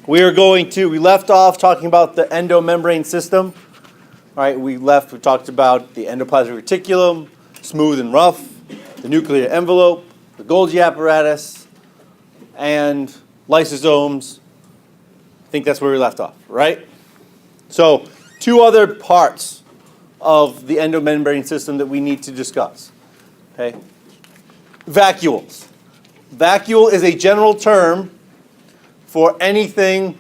We left off talking about the endomembrane system. All right, we talked about the endoplasmic reticulum, smooth and rough, the nuclear envelope, the Golgi apparatus, and lysosomes. I think that's where we left off, right? So, two other parts of the endomembrane system that we need to discuss. Okay? Vacuoles. Vacuole is a general term for anything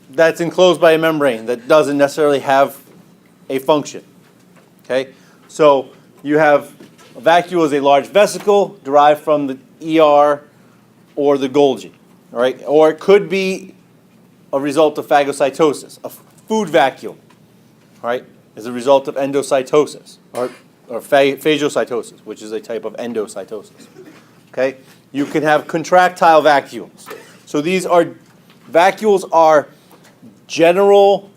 that's enclosed by a membrane that doesn't necessarily have a function. Okay? So you have a vacuole is a large vesicle derived from the ER or the Golgi. All right? Or it could be a result of phagocytosis. A food vacuole, all right, is a result of endocytosis or phagocytosis, which is a type of endocytosis. Okay? You can have contractile vacuoles. So vacuoles are general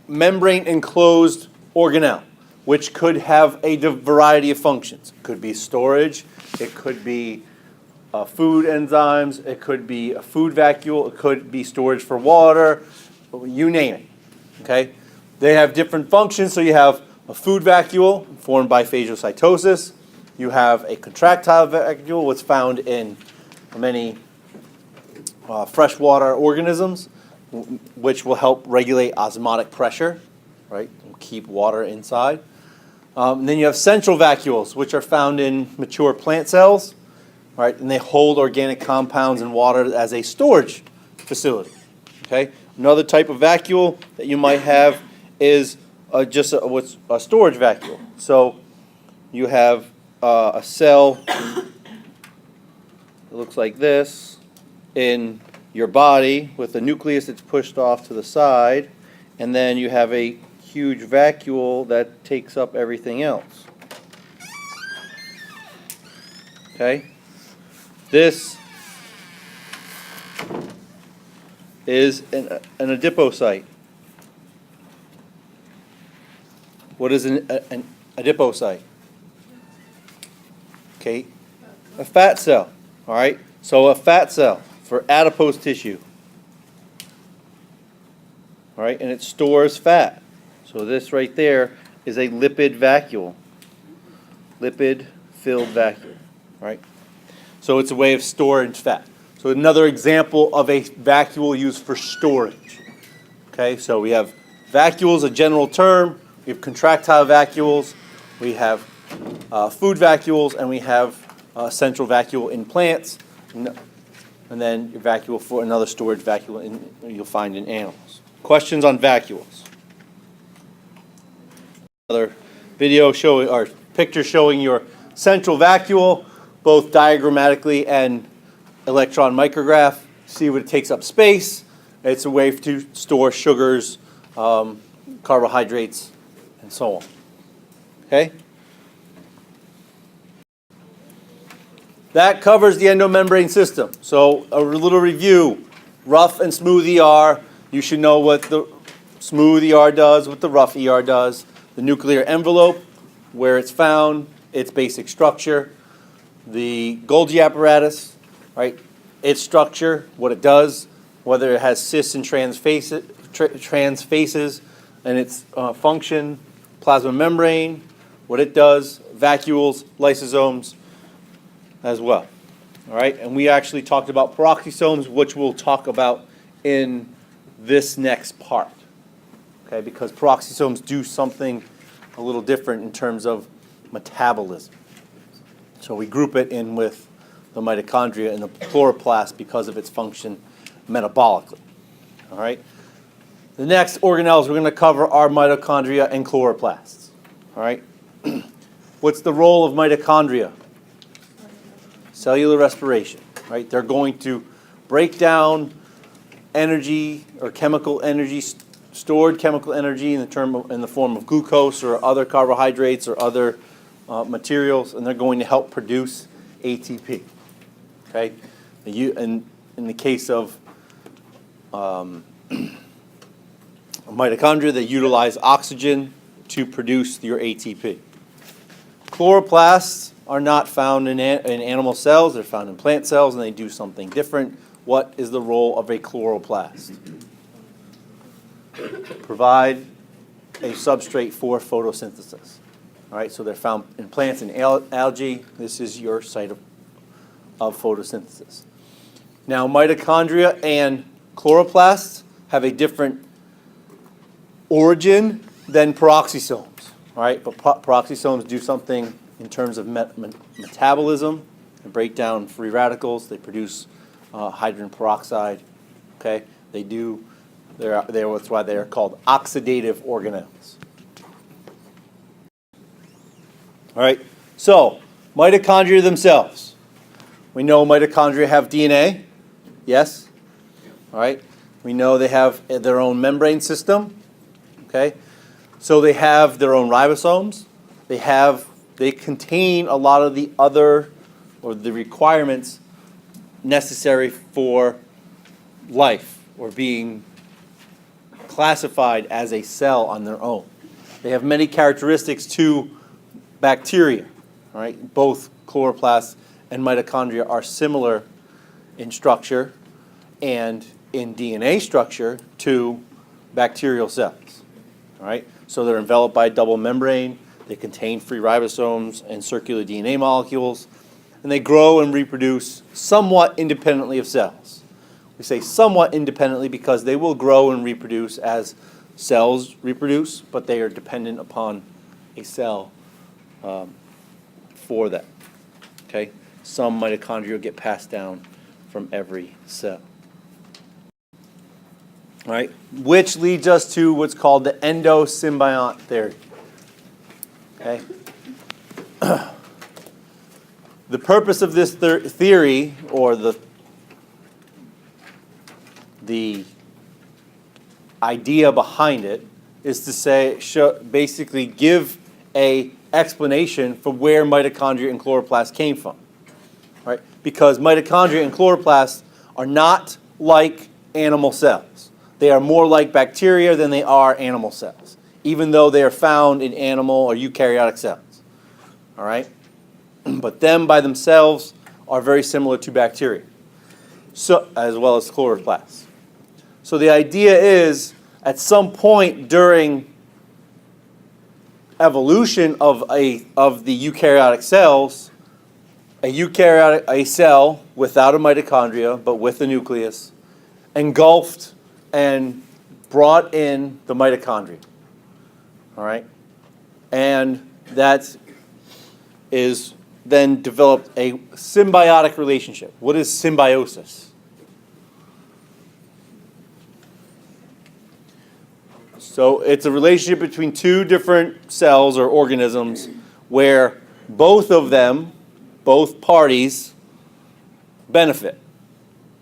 membrane enclosed organelle, which could have a variety of functions. It could be storage, it could be food enzymes, it could be a food vacuole, it could be storage for water, you name it. Okay? They have different functions, so you have a food vacuole formed by phagocytosis. You have a contractile vacuole, what's found in many freshwater organisms, which will help regulate osmotic pressure, right? Keep water inside. And then you have central vacuoles, which are found in mature plant cells, right? And they hold organic compounds and water as a storage facility. Okay. Another type of vacuole that you might have is just a storage vacuole. So you have a cell that looks like this in your body with a nucleus that's pushed off to the side, and then you have a huge vacuole that takes up everything else. Okay? This is an adipocyte. What is an adipocyte? Okay, a fat cell. All right, so a fat cell for adipose tissue. All right, and it stores fat. So this right there is a lipid vacuole. Lipid-filled vacuole. All right, so it's a way of storing fat. So another example of a vacuole used for storage. Okay, so we have vacuoles, a general term. We have contractile vacuoles. We have food vacuoles, and we have a central vacuole in plants, and then your vacuole for another storage vacuole you'll find in animals. Questions on vacuoles? Another video showing, or picture showing your central vacuole, both diagrammatically and electron micrograph. See what it takes up space. It's a way to store sugars, carbohydrates, and so on. Okay? That covers the endomembrane system. So a little review. Rough and smooth ER. You should know what the smooth ER does, what the rough ER does. The nuclear envelope, where it's found, its basic structure. The Golgi apparatus, right? Its structure, what it does, whether it has cis and trans faces, and its function, plasma membrane, what it does, vacuoles, lysosomes, as well. All right, and we actually talked about peroxisomes, which we'll talk about in this next part. Okay, because peroxisomes do something a little different in terms of metabolism. So we group it in with the mitochondria and the chloroplast because of its function metabolically. All right. The next organelles we're going to cover are mitochondria and chloroplasts. All right. What's the role of mitochondria? Cellular respiration. Right. They're going to break down energy or chemical energy, stored chemical energy in the form of glucose or other carbohydrates or other materials, and they're going to help produce ATP. Okay. And in the case of mitochondria, they utilize oxygen to produce your ATP. Chloroplasts are not found in animal cells. They're found in plant cells, and they do something different. What is the role of a chloroplast? Provide a substrate for photosynthesis. All right, so they're found in plants and algae. This is your site of photosynthesis. Now, mitochondria and chloroplasts have a different origin than peroxisomes. All right, but peroxisomes do something in terms of metabolism and break down free radicals. They produce hydrogen peroxide. Okay, that's why they are called oxidative organelles. All right, so mitochondria themselves. We know mitochondria have DNA. Yes? All right. We know they have their own membrane system. Okay? So they have their own ribosomes. They contain a lot of the other, or the requirements necessary for life, or being classified as a cell on their own. They have many characteristics to bacteria. All right? Both chloroplasts and mitochondria are similar in structure and in DNA structure to bacterial cells. All right? So they're enveloped by a double membrane. They contain free ribosomes and circular DNA molecules, and they grow and reproduce somewhat independently of cells. We say somewhat independently because they will grow and reproduce as cells reproduce, but they are dependent upon a cell for that. Okay? Some mitochondria get passed down from every cell. All right? Which leads us to what's called the endosymbiont theory. Okay? The purpose of this theory, or the idea behind it, is to basically give a explanation for where mitochondria and chloroplasts came from. Right? Because mitochondria and chloroplasts are not like animal cells. They are more like bacteria than they are animal cells, even though they are found in animal or eukaryotic cells. All right? But them by themselves are very similar to bacteria, so, as well as chloroplasts. So the idea is, at some point during evolution of the eukaryotic cells, a cell without a mitochondria but with a nucleus engulfed and brought in the mitochondria. All right? And that is then developed a symbiotic relationship. What is symbiosis? So it's a relationship between two different cells or organisms where both parties benefit.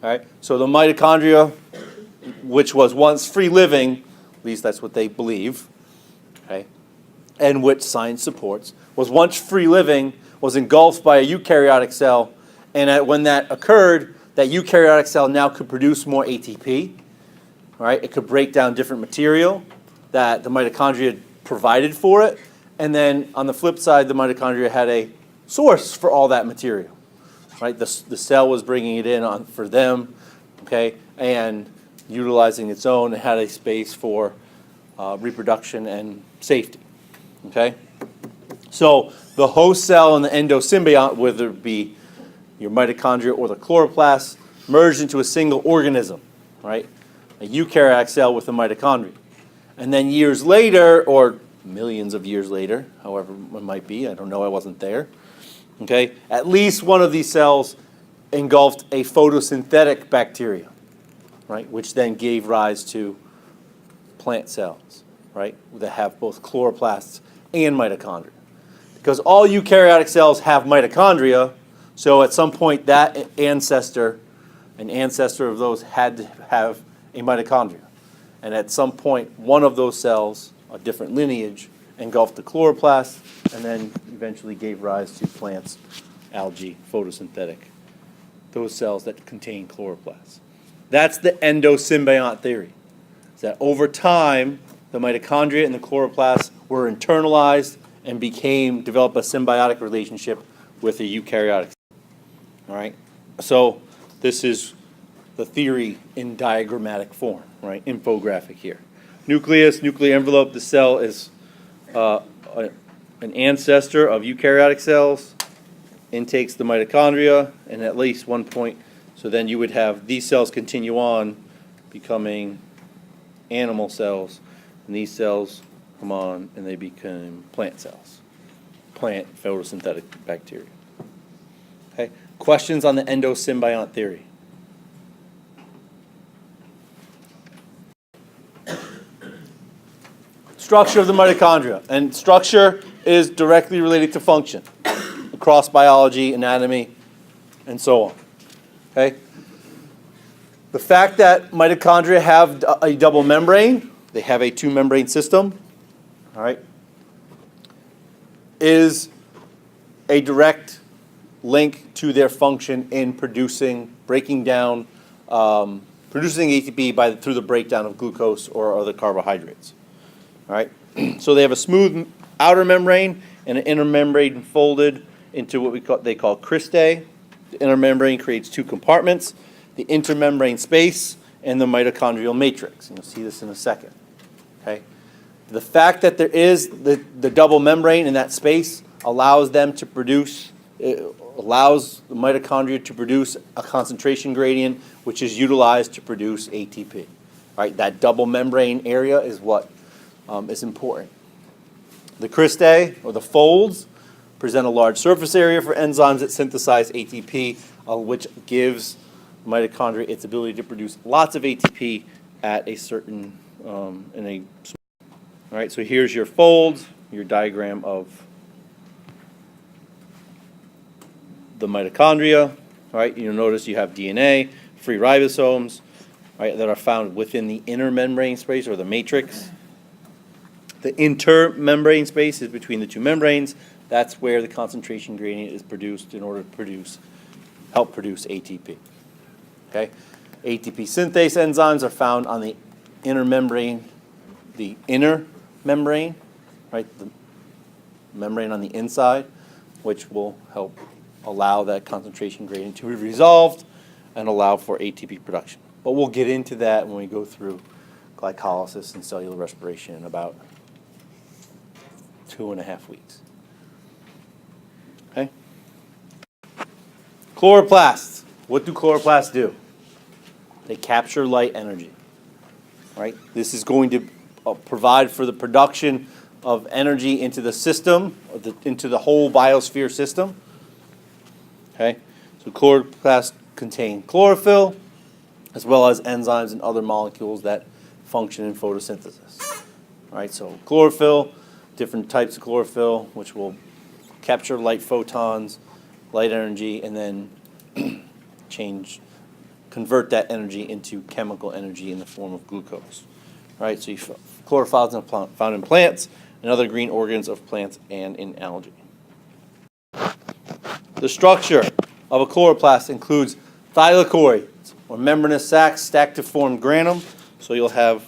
All right? So the mitochondria, which was once free living, at least that's what they believe, okay, and which science supports, was once free living, was engulfed by a eukaryotic cell, and when that occurred, that eukaryotic cell now could produce more ATP. All right? It could break down different material that the mitochondria provided for it, and then on the flip side, the mitochondria had a source for all that material. Right? The cell was bringing it in for them, okay, and utilizing its own. It had a space for reproduction and safety. Okay? So the host cell and the endosymbiont, whether it be your mitochondria or the chloroplast, merged into a single organism, right? A eukaryotic cell with a mitochondria. And then years later, or millions of years later, however it might be, I don't know, I wasn't there, okay, at least one of these cells engulfed a photosynthetic bacteria, right, which then gave rise to plant cells, right, that have both chloroplasts and mitochondria. Because all eukaryotic cells have mitochondria, so at some point that an ancestor of those had to have a mitochondria. And at some point, one of those cells, a different lineage, engulfed the chloroplast and then eventually gave rise to plants, algae, photosynthetic, those cells that contain chloroplasts. That's the endosymbiont theory. Is that over time, the mitochondria and the chloroplasts were internalized and developed a symbiotic relationship with a eukaryotic cell. All right? So this is the theory in diagrammatic form, right? Infographic here. Nucleus, nuclear envelope, the cell is an ancestor of eukaryotic cells, intakes the mitochondria, and at least one point, so then you would have these cells continue on becoming animal cells, and these cells come on and they become plant cells, plant photosynthetic bacteria. Okay, questions on the endosymbiont theory? Structure of the mitochondria, and structure is directly related to function across biology, anatomy, and so on. Okay? The fact that mitochondria have a double membrane, they have a two-membrane system, all right, is a direct link to their function in breaking down, producing ATP through the breakdown of glucose or other carbohydrates. All right, so they have a smooth outer membrane and an inner membrane folded into what they call cristae. The inner membrane creates two compartments: the intermembrane space and the mitochondrial matrix. And you'll see this in a second. Okay, the fact that there is the double membrane in that space allows the mitochondria to produce a concentration gradient, which is utilized to produce ATP. All right, that double membrane area is what is important. The cristae, or the folds, present a large surface area for enzymes that synthesize ATP, which gives mitochondria its ability to produce lots of ATP at a certain, all right, so here's your folds, your diagram of the mitochondria. All right, you'll notice you have DNA, free ribosomes, right, that are found within the inner membrane space or the matrix. The intermembrane space is between the two membranes. That's where the concentration gradient is produced in order to help produce ATP. Okay? ATP synthase enzymes are found on the inner membrane, right? The membrane on the inside, which will help allow that concentration gradient to be resolved and allow for ATP production. But we'll get into that when we go through glycolysis and cellular respiration in about 2.5 weeks. Okay? Chloroplasts. What do chloroplasts do? They capture light energy. Right? This is going to provide for the production of energy into the system, into the whole biosphere system. Okay? So chloroplasts contain chlorophyll, as well as enzymes and other molecules that function in photosynthesis. All right? So chlorophyll, different types of chlorophyll, which will capture light photons, light energy, and then convert that energy into chemical energy in the form of glucose. All right, so chlorophylls are found in plants and other green organs of plants and in algae. The structure of a chloroplast includes thylakoids, or membranous sacs stacked to form granum. So you'll have,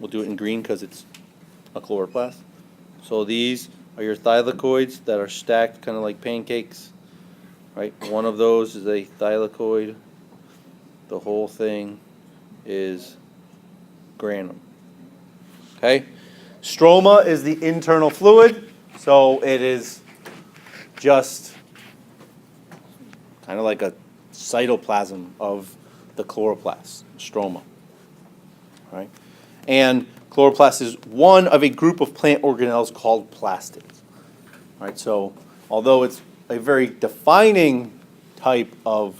we'll do it in green because it's a chloroplast. So these are your thylakoids that are stacked kind of like pancakes. Right? One of those is a thylakoid. The whole thing is granum. Okay? Stroma is the internal fluid, so it is just kind of like a cytoplasm of the chloroplast, stroma. Right? And chloroplast is one of a group of plant organelles called plastids. Right? So although it's a very defining type of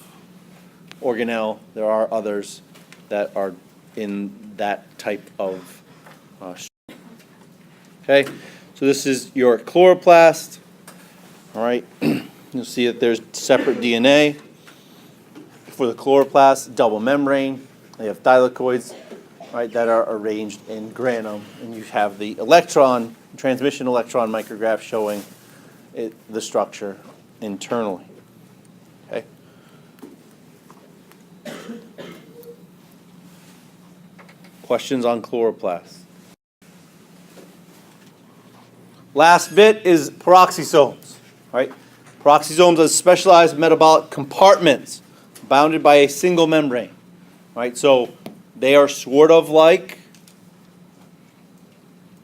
organelle, there are others that are in that type of okay, so this is your chloroplast. All right, you'll see that there's separate DNA for the chloroplast, double membrane. They have thylakoids, right, that are arranged in granum, and you have the transmission electron micrograph showing the structure internally. Okay. Questions on chloroplasts? Last bit is peroxisomes, right? Peroxisomes are specialized metabolic compartments bounded by a single membrane, right? So they are sort of like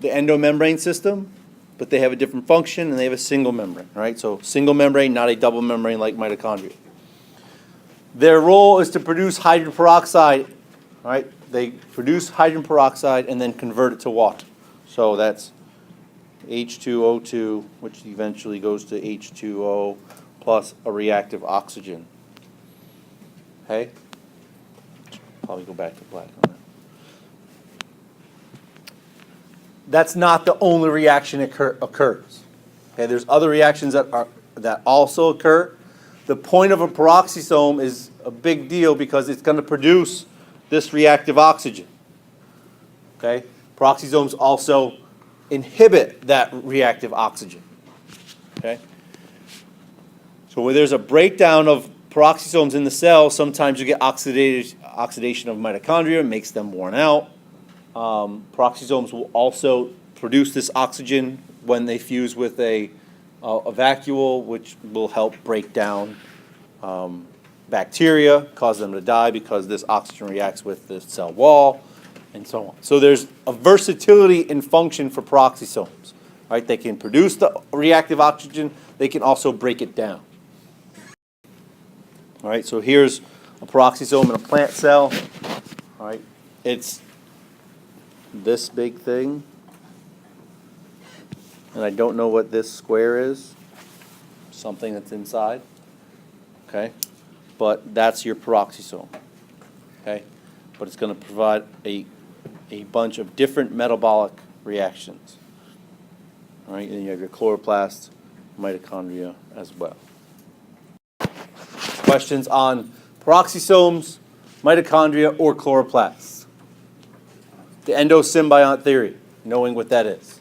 the endomembrane system, but they have a different function and they have a single membrane, right? So single membrane, not a double membrane like mitochondria. Their role is to produce hydrogen peroxide, right? They produce hydrogen peroxide and then convert it to water. So that's H2O2, which eventually goes to H2O plus a reactive oxygen. Okay? Probably go back to black on that. That's not the only reaction that occurs. Okay, there's other reactions that also occur. The point of a peroxisome is a big deal because it's going to produce this reactive oxygen. Okay? Peroxisomes also inhibit that reactive oxygen. Okay? So when there's a breakdown of peroxisomes in the cell, sometimes you get oxidation of mitochondria, makes them worn out. Peroxisomes will also produce this oxygen when they fuse with a vacuole, which will help break down bacteria, cause them to die because this oxygen reacts with the cell wall, and so on. So there's a versatility in function for peroxisomes. Right? They can produce the reactive oxygen. They can also break it down. All right, so here's a peroxisome in a plant cell. All right, it's this big thing. And I don't know what this square is. Something that's inside. Okay? But that's your peroxisome. Okay? But it's going to provide a bunch of different metabolic reactions. All right? And you have your chloroplast, mitochondria as well. Questions on peroxisomes, mitochondria, or chloroplasts? The endosymbiont theory, knowing what that is.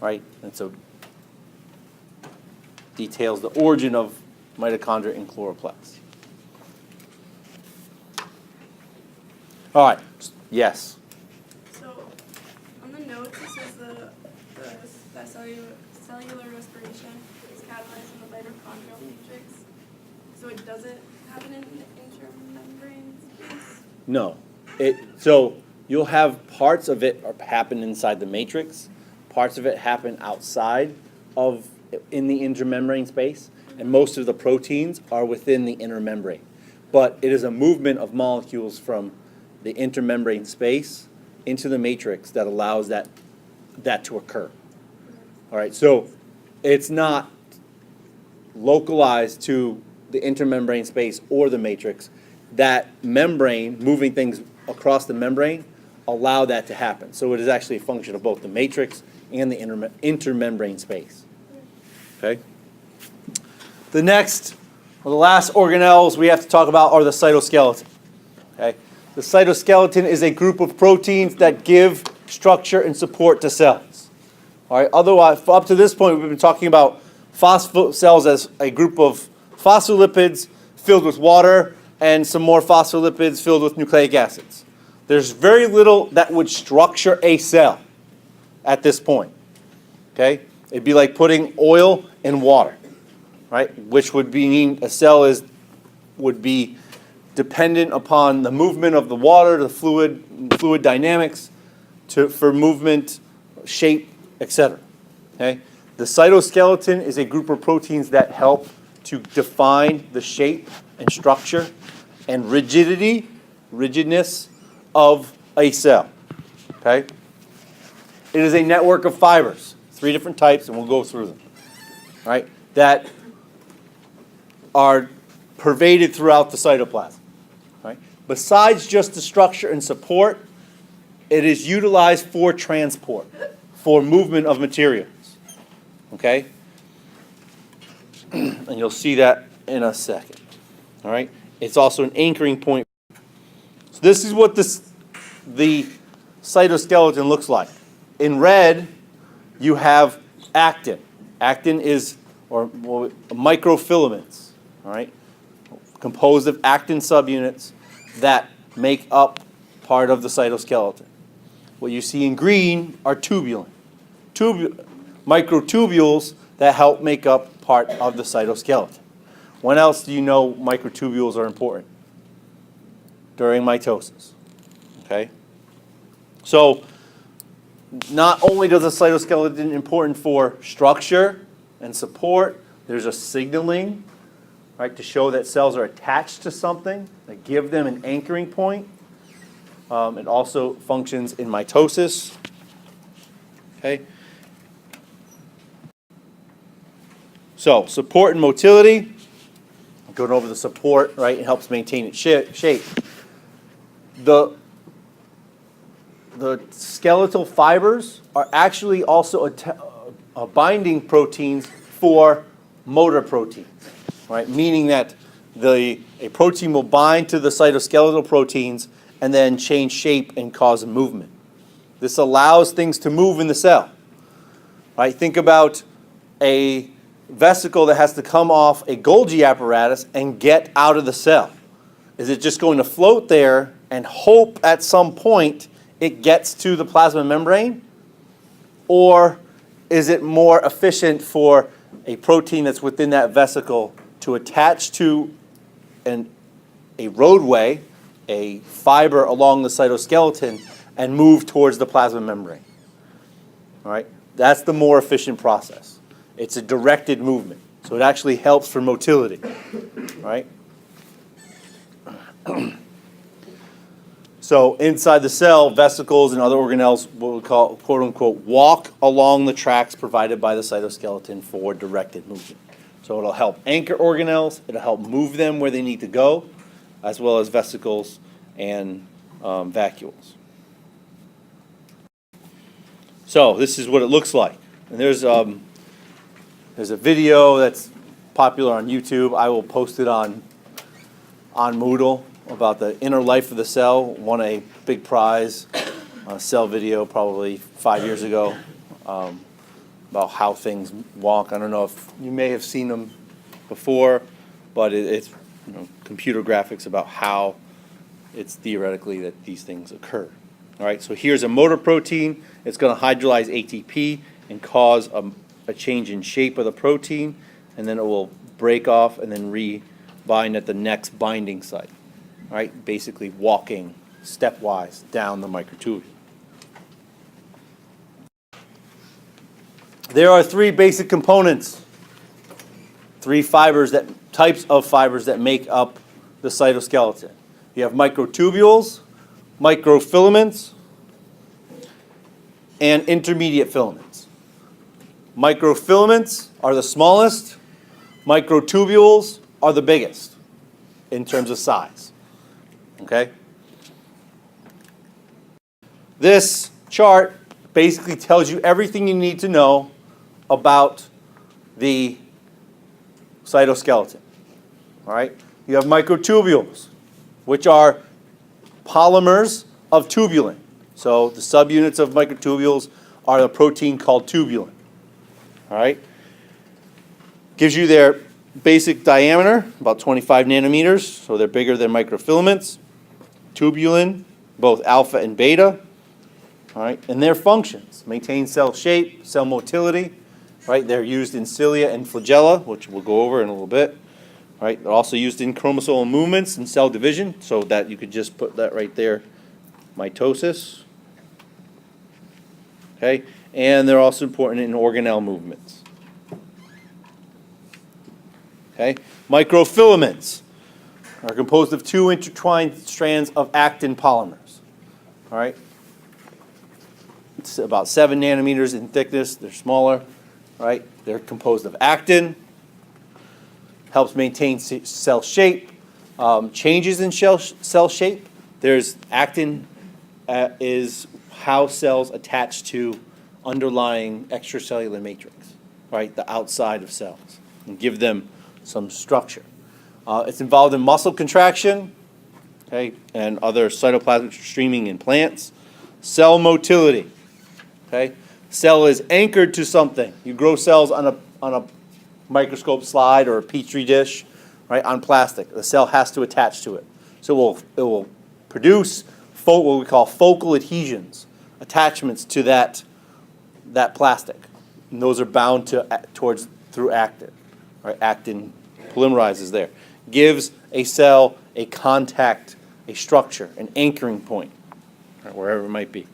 Right? And so details the origin of mitochondria and chloroplasts. All right. Yes. So on the notes it says that cellular respiration is catalyzed in the mitochondrial matrix. So it doesn't happen in the intramembrane space? No. So you'll have parts of it happen inside the matrix. Parts of it happen outside in the intramembrane space, and most of the proteins are within the inner membrane. But it is a movement of molecules from the intermembrane space into the matrix that allows that to occur. All right, so it's not localized to the intermembrane space or the matrix. That membrane, moving things across the membrane, allow that to happen. So it is actually a function of both the matrix and the intermembrane space. Okay? The last organelles we have to talk about are the cytoskeleton. Okay? The cytoskeleton is a group of proteins that give structure and support to cells. All right? Otherwise, up to this point, we've been talking about cells as a group of phospholipids filled with water and some more phospholipids filled with nucleic acids. There's very little that would structure a cell at this point. Okay? It'd be like putting oil in water, right? Which would mean a cell would be dependent upon the movement of the water, the fluid dynamics for movement, shape, etc. Okay? The cytoskeleton is a group of proteins that help to define the shape and structure and rigidness of a cell. Okay? It is a network of fibers, 3 different types, and we'll go through them. Right? That are pervaded throughout the cytoplasm. Right? Besides just the structure and support, it is utilized for transport, for movement of materials. Okay? And you'll see that in a second. All right? It's also an anchoring point. So this is what the cytoskeleton looks like. In red, you have actin. Actin is microfilaments, all right, composed of actin subunits that make up part of the cytoskeleton. What you see in green are tubulin. microtubules that help make up part of the cytoskeleton. When else do you know microtubules are important? During mitosis. Okay? So, not only does the cytoskeleton important for structure and support, there's a signaling, right, to show that cells are attached to something, that give them an anchoring point. It also functions in mitosis. Okay? So, support and motility. Going over the support, right, it helps maintain its shape. The skeletal fibers are actually also binding proteins for motor proteins, right? Meaning that a protein will bind to the cytoskeletal proteins and then change shape and cause movement. This allows things to move in the cell, right? Think about a vesicle that has to come off a Golgi apparatus and get out of the cell. Is it just going to float there and hope at some point it gets to the plasma membrane? Or is it more efficient for a protein that's within that vesicle to attach to a roadway, a fiber along the cytoskeleton, and move towards the plasma membrane? All right? That's the more efficient process. It's a directed movement. So it actually helps for motility. Right? So inside the cell, vesicles and other organelles, what we call, quote unquote, walk along the tracks provided by the cytoskeleton for directed movement. So it'll help anchor organelles, it'll help move them where they need to go, as well as vesicles and vacuoles. So this is what it looks like. And there's a video that's popular on YouTube. I will post it on Moodle about the inner life of the cell. Won a big prize on a cell video probably 5 years ago about how things walk. I don't know if you may have seen them before, but it's computer graphics about how it's theoretically that these things occur. All right, so here's a motor protein. It's going to hydrolyze ATP and cause a change in shape of the protein, and then it will break off and then rebind at the next binding site. All right, basically walking stepwise down the microtubule. There are three basic components, types of fibers that make up the cytoskeleton. You have microtubules, microfilaments, and intermediate filaments. Microfilaments are the smallest, microtubules are the biggest in terms of size. Okay? This chart basically tells you everything you need to know about the cytoskeleton. All right? You have microtubules, which are polymers of tubulin. So the subunits of microtubules are the protein called tubulin. All right? Gives you their basic diameter, about 25 nanometers, so they're bigger than microfilaments. Tubulin, both alpha and beta. All right? And their functions: maintain cell shape, cell motility. Right? They're used in cilia and flagella, which we'll go over in a little bit. All right? They're also used in chromosomal movements and cell division, so that you could just put that right there, mitosis. Okay? And they're also important in organelle movements. Okay? Microfilaments are composed of two intertwined strands of actin polymers. All right? It's about 7 nanometers in thickness. They're smaller. Right? They're composed of actin. Helps maintain cell shape. Changes in cell shape. There's actin is how cells attach to underlying extracellular matrix, right? The outside of cells, and give them some structure. It's involved in muscle contraction, okay, and other cytoplasmic streaming in plants. Cell motility, okay. Cell is anchored to something. You grow cells on a microscope slide or a petri dish, right, on plastic. The cell has to attach to it. So it will produce what we call focal adhesions, attachments to that plastic. And those are bound to through actin. Right? Actin polymerizes there. Gives a cell a contact, a structure, an anchoring point, right, wherever it might be.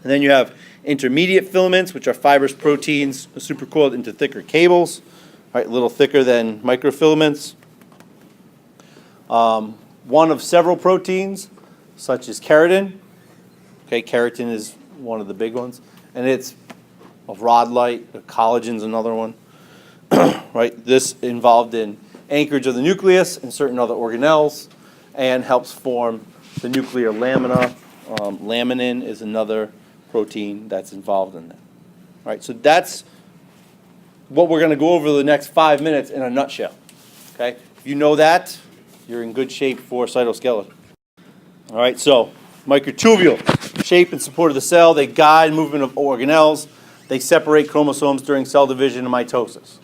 And then you have intermediate filaments, which are fibrous proteins supercoiled into thicker cables, right, a little thicker than microfilaments. One of several proteins, such as keratin. Okay, keratin is one of the big ones, and it's of rod light. Collagen's another one. Right, this involved in anchorage of the nucleus and certain other organelles, and helps form the nuclear lamina. Laminin is another protein that's involved in that. Right, so that's what we're going to go over the next 5 minutes in a nutshell. Okay, if you know that, you're in good shape for cytoskeleton. All right, so microtubule, shape and support of the cell. They guide movement of organelles. They separate chromosomes during cell division and mitosis.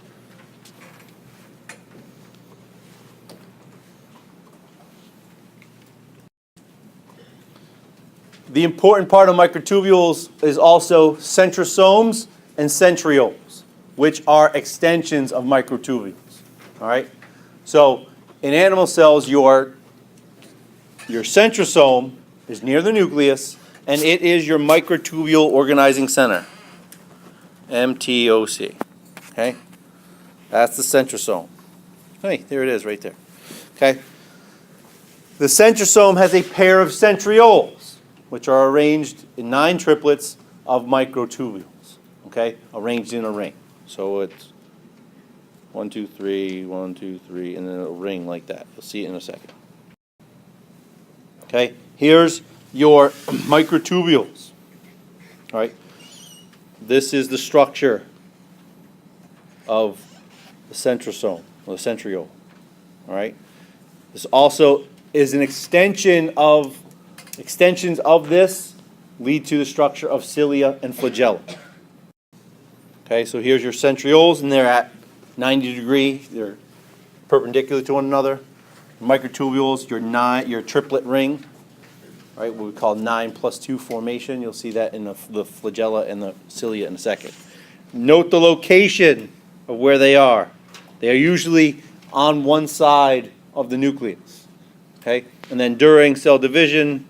The important part of microtubules is also centrosomes and centrioles, which are extensions of microtubules. All right? So in animal cells, your centrosome is near the nucleus, and it is your microtubule organizing center. MTOC. Okay? That's the centrosome. Hey, there it is right there. Okay? The centrosome has a pair of centrioles, which are arranged in 9 triplets of microtubules, okay, arranged in a ring. So it's 1, 2, 3, 1, 2, 3, and then a ring like that. You'll see it in a second. Okay, here's your microtubules. All right, this is the structure of the centrosome, or the centriole. All right, this also is an extensions of this lead to the structure of cilia and flagella. Okay, so here's your centrioles, and they're at 90 degrees. They're perpendicular to one another. Microtubules, your triplet ring, right, what we call 9+2 formation. You'll see that in the flagella and the cilia in a second. Note the location of where they are. They are usually on one side of the nucleus. Okay, and then during cell division,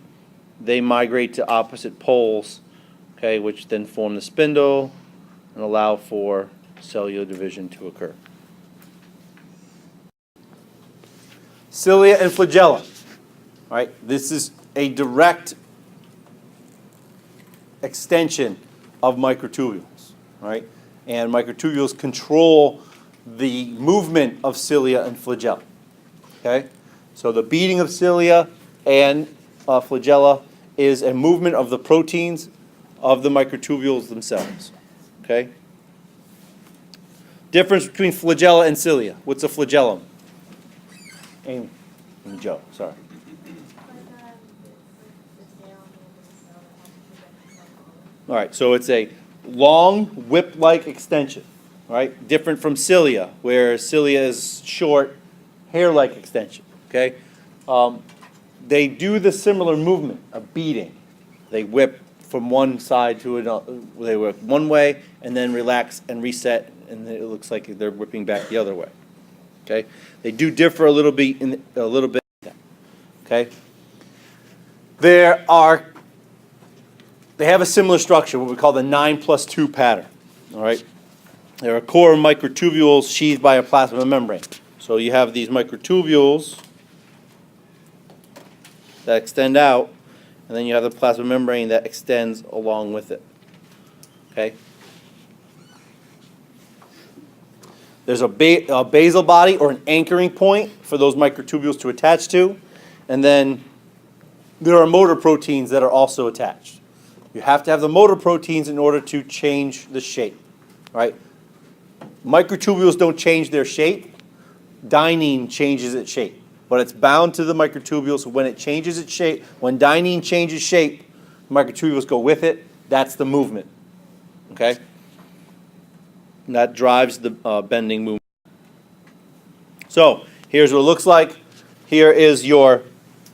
they migrate to opposite poles, okay, which then form the spindle and allow for cellular division to occur. Cilia and flagella, right? This is a direct extension of microtubules, right? And microtubules control the movement of cilia and flagella, okay? So the beating of cilia and flagella is a movement of the proteins of the microtubules themselves. Okay? Difference between flagella and cilia. What's a flagellum? Amy. Joe, sorry. All right, so it's a long whip-like extension. All right? Different from cilia, where cilia is short, hair-like extension. Okay? They do the similar movement of beating. They whip from one side to another. They whip one way and then relax and reset, and then it looks like they're whipping back the other way. Okay, they do differ a little bit. Okay, they have a similar structure, what we call the 9+2 pattern. All right, they're a core of microtubules sheathed by a plasma membrane. So you have these microtubules that extend out, and then you have the plasma membrane that extends along with it. Okay? There's a basal body or an anchoring point for those microtubules to attach to, and then there are motor proteins that are also attached. You have to have the motor proteins in order to change the shape, right? Microtubules don't change their shape. Dynein changes its shape. But it's bound to the microtubules. So when it changes its shape, when dynein changes shape, microtubules go with it. That's the movement. Okay? And that drives the bending movement. So here's what it looks like. Here is your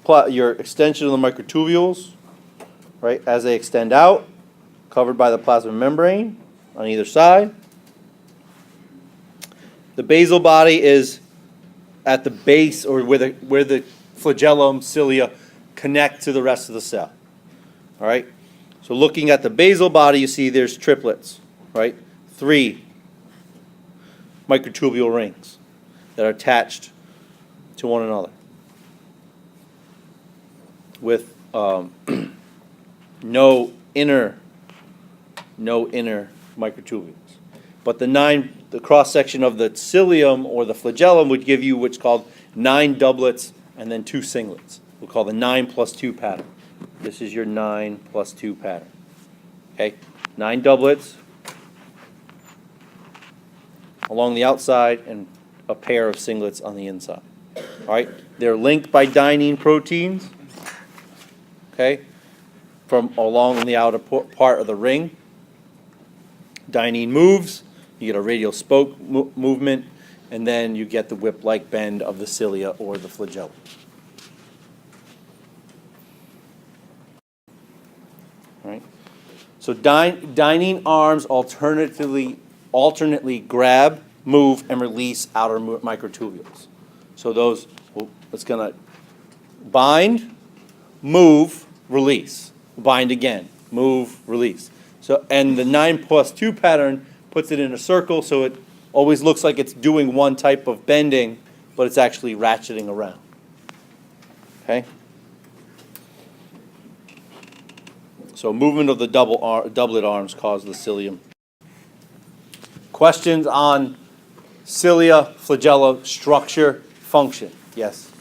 extension of the microtubules, right? As they extend out, covered by the plasma membrane, on either side. The basal body is at the base, or where the flagellum cilia connect to the rest of the cell. All right? So looking at the basal body, you see there's triplets, right? 3 microtubule rings that are attached to one another with no inner microtubules. But the cross section of the cilium or the flagellum would give you what's called 9 doublets and then 2 singlets. We'll call the 9 plus 2 pattern. This is your 9 plus 2 pattern. Okay, 9 doublets along the outside and a pair of singlets on the inside. All right, they're linked by dynein proteins. Okay, from along the outer part of the ring. Dynein moves, you get a radial spoke movement, and then you get the whip-like bend of the cilia or the flagellum. All right. So dynein arms alternately grab, move, and release outer microtubules. So those, it's going to bind, move, release. Bind again, move, release. So, and the 9 plus 2 pattern puts it in a circle, so it always looks like it's doing one type of bending, but it's actually ratcheting around. Okay? So movement of the doublet arms cause the cilium. Questions on cilia, flagella, structure, function? Yes?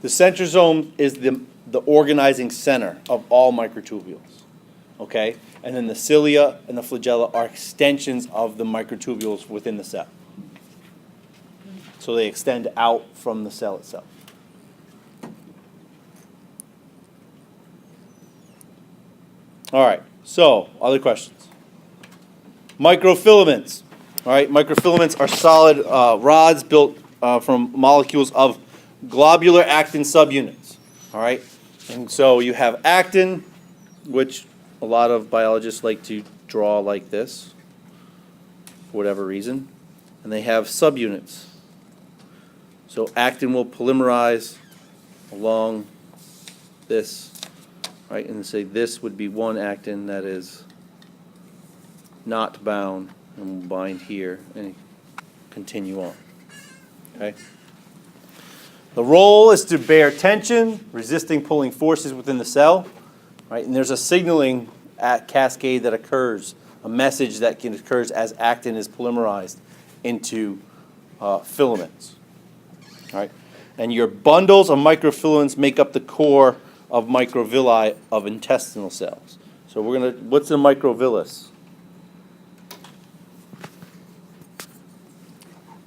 The centrosome is the organizing center of all microtubules, okay? And then the cilia and the flagella are extensions of the microtubules within the cell. So they extend out from the cell itself. All right, so other questions? Microfilaments. All right, microfilaments are solid rods built from molecules of globular actin subunits. All right, and so you have actin, which a lot of biologists like to draw like this for whatever reason, and they have subunits. So actin will polymerize along this, right, and say this would be one actin that is not bound and will bind here and continue on. Okay. The role is to bear tension, resisting pulling forces within the cell, right? And there's a signaling cascade that occurs, a message that occurs as actin is polymerized into filaments, right? And your bundles of microfilaments make up the core of microvilli of intestinal cells. So what's a microvillus?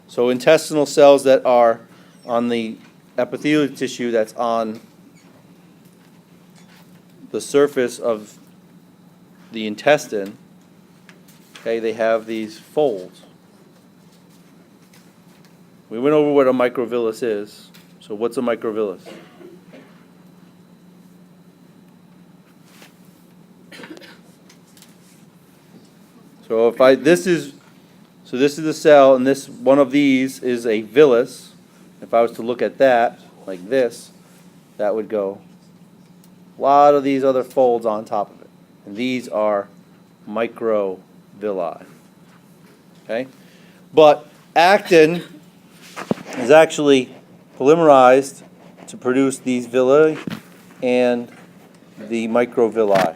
So intestinal cells that are on the epithelial tissue that's on the surface of the intestine, okay, they have these folds. We went over what a microvillus is. So what's a microvillus? So this is the cell, and this one of these is a villus. If I was to look at that like this, that would go a lot of these other folds on top of it, and these are microvilli. Okay, but actin is actually polymerized to produce these villi and the microvilli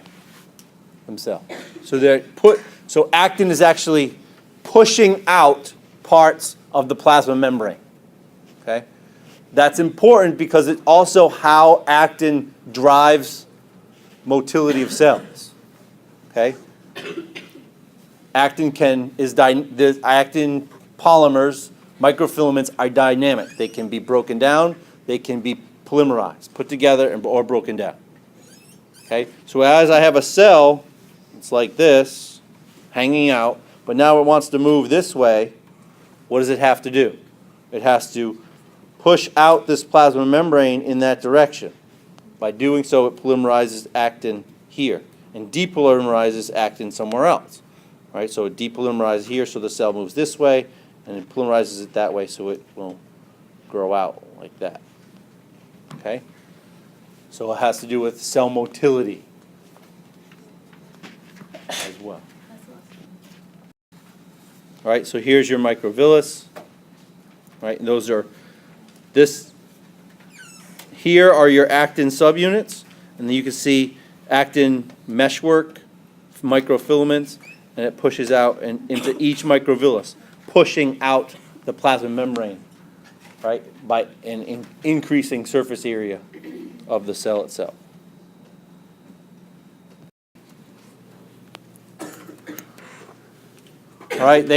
themselves. So actin is actually pushing out parts of the plasma membrane. Okay? That's important because it's also how actin drives motility of cells. Okay? Actin polymers, microfilaments are dynamic. They can be broken down, they can be polymerized, put together or broken down. Okay? So as I have a cell, it's like this, hanging out, but now it wants to move this way, what does it have to do? It has to push out this plasma membrane in that direction. By doing so, it polymerizes actin here and depolymerizes actin somewhere else. Right? So it depolymerizes here, so the cell moves this way, and it polymerizes it that way, so it will grow out like that. Okay? So it has to do with cell motility as well. All right, so here's your microvillus. Right, and those are this. Here are your actin subunits, and then you can see actin meshwork, microfilaments, and it pushes out and into each microvillus, pushing out the plasma membrane, right, by increasing surface area of the cell itself. All right,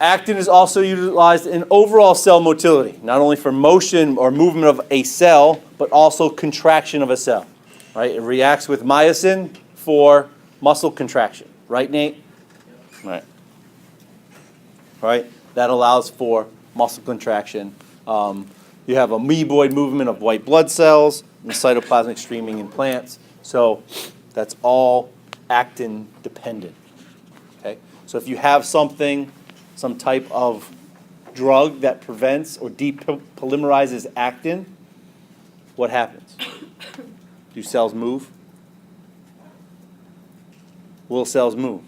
actin is also utilized in overall cell motility, not only for motion or movement of a cell, but also contraction of a cell. Right? It reacts with myosin for muscle contraction. Right, Nate? Right. Right? That allows for muscle contraction. You have amoeboid movement of white blood cells and cytoplasmic streaming in plants. So that's all actin dependent. Okay? So if you have some type of drug that prevents or depolymerizes actin, what happens? Do cells move? Will cells move?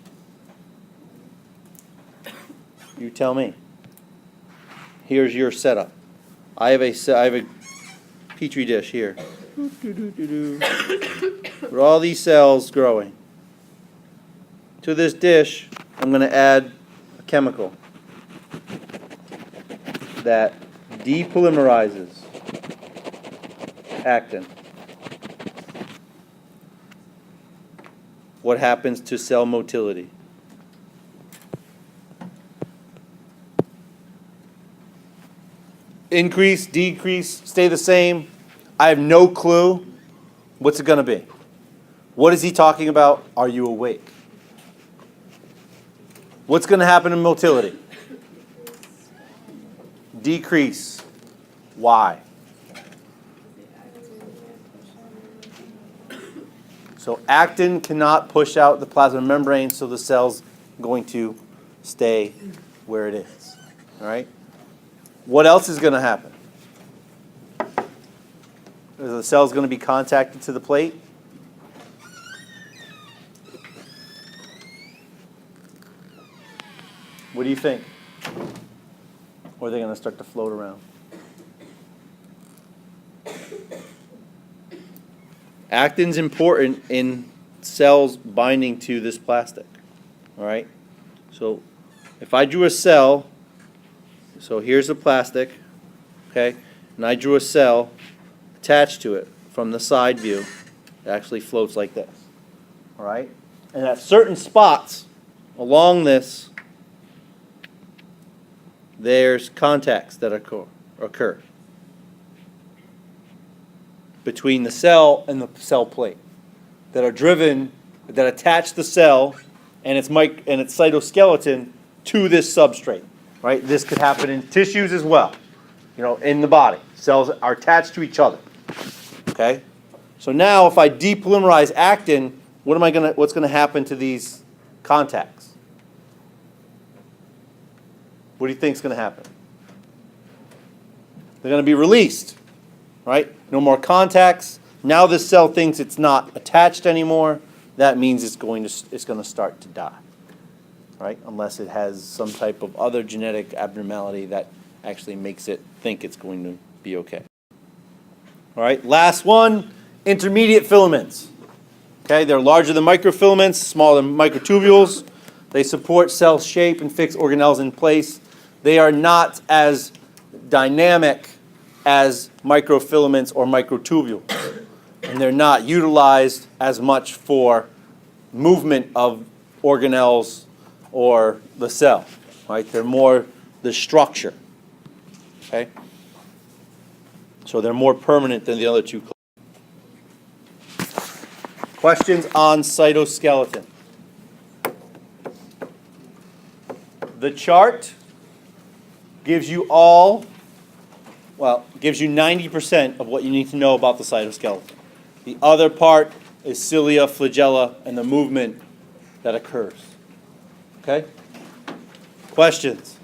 You tell me. Here's your setup. I have a petri dish here. With all these cells growing. To this dish, I'm going to add a chemical that depolymerizes actin. What happens to cell motility? Increase, decrease, stay the same? I have no clue. What's it going to be? What is he talking about? Are you awake? What's going to happen in motility? Decrease. Why? So actin cannot push out the plasma membrane, so the cell's going to stay where it is. All right? What else is going to happen? Is the cell's going to be contacted to the plate? What do you think? Or are they going to start to float around? Actin's important in cells binding to this plastic. All right? So if I drew a cell, so here's the plastic, okay? And I drew a cell attached to it from the side view. It actually floats like this. All right? And at certain spots along this, there's contacts that occur between the cell and the cell plate that attach the cell and its cytoskeleton to this substrate. Right? This could happen in tissues as well. In the body, cells are attached to each other. Okay. So now, if I depolymerize actin, what's going to happen to these contacts? What do you think is going to happen? They're going to be released, right? No more contacts. Now this cell thinks it's not attached anymore. That means it's going to start to die, right? Unless it has some type of other genetic abnormality that actually makes it think it's going to be okay. All right, last one, intermediate filaments. Okay, they're larger than microfilaments, smaller than microtubules. They support cell shape and fix organelles in place. They are not as dynamic as microfilaments or microtubules. And they're not utilized as much for movement of organelles or the cell. Right? They're more the structure. Okay? So they're more permanent than the other two. Questions on cytoskeleton? The chart gives you all well, gives you 90% of what you need to know about the cytoskeleton. The other part is cilia, flagella, and the movement that occurs. Okay? Questions?